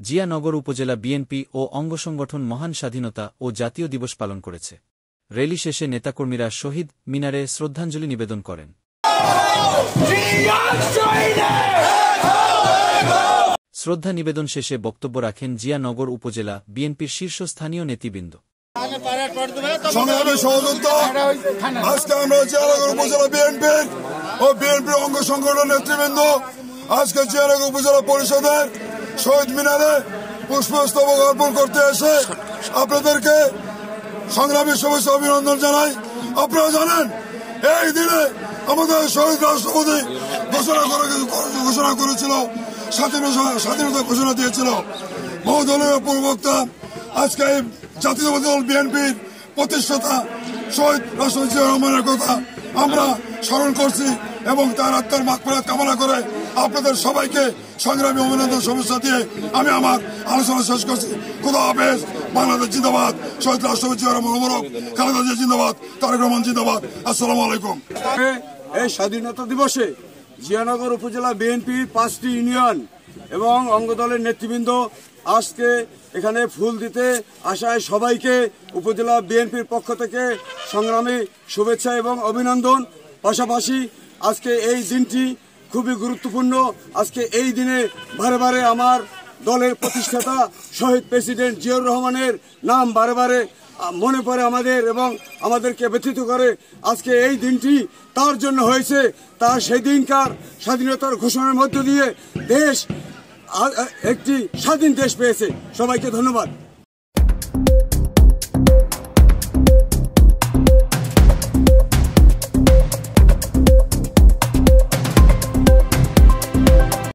জিয়ানগর উপজেলা বিএনপি ও অঙ্গসংগঠন মহান স্বাধীনতা ও জাতীয় দিবস পালন করেছে। র্যালি শেষে নেতাকর্মীরা শহীদ মিনারে শ্রদ্ধাঞ্জলি নিবেদন করেন। শ্রদ্ধা নিবেদন শেষে বক্তব্য রাখেন জিয়ানগর উপজেলা বিএনপির শীর্ষস্থানীয় নেতৃবৃন্দ। আজকে আমরা জিয়ানগর উপজেলা বিএনপির ও বিএনপির অঙ্গ সংগঠন নেতৃবৃন্দ আজকে জিয়ানগর উপজেলা পরিষদের শহীদ মিনারে পুষ্পস্তবক অর্পণ করতে এসে আপনাদেরকে সংগ্রামী শুভেচ্ছা অভিনন্দন জানাই। আপনারা জানেন এই দিনে আমাদের শহীদ রাষ্ট্রপতি ঘোষণা করেছিল, স্বাধীনতা ঘোষণা দিয়েছিল। বহুদলীয় প্রবক্তা আজকে জাতীয়তাবাদী দল বিএনপির প্রতিষ্ঠাতা শহীদ রাষ্ট্রপতি জিয়া রহমানের কথা আমরা স্মরণ করছি এবং তার আত্মার মাগফিরাত কামনা করে আপনাদের সবাইকে সংগ্রামী অভিনন্দন শুভেচ্ছা দিয়ে আমি আমার আলোচনা শেষ করছি। খোদা হাফেজ। বাংলাদেশ জিন্দাবাদ। শহীদ রাষ্ট্রপতি জিয়া রহমান মোবারক। খালেদা জিয়া জিন্দাবাদ। তারেক রহমান জিন্দাবাদ। আসসালামু আলাইকুম। এই স্বাধীনতা দিবসে জিয়ানগর উপজেলা বিএনপির 5টি ইউনিয়ন এবং অঙ্গদলের নেতৃবৃন্দ আজকে এখানে ফুল দিতে আসায় সবাইকে উপজেলা বিএনপির পক্ষ থেকে সংগ্রামী শুভেচ্ছা এবং অভিনন্দন। পাশাপাশি আজকে এই দিনটি খুবই গুরুত্বপূর্ণ। আজকে এই দিনে বারে বারে আমার দলের প্রতিষ্ঠাতা শহীদ প্রেসিডেন্ট জিয়াউর রহমানের নাম বারে বারে মনে পড়ে আমাদের এবং আমাদেরকে ব্যথিত করে। আজকে এই দিনটি তার জন্য হয়েছে, তার সেই দিনকার স্বাধীনতার ঘোষণার মধ্য দিয়ে দেশ একটি স্বাধীন দেশ পেয়েছে। সবাইকে ধন্যবাদ।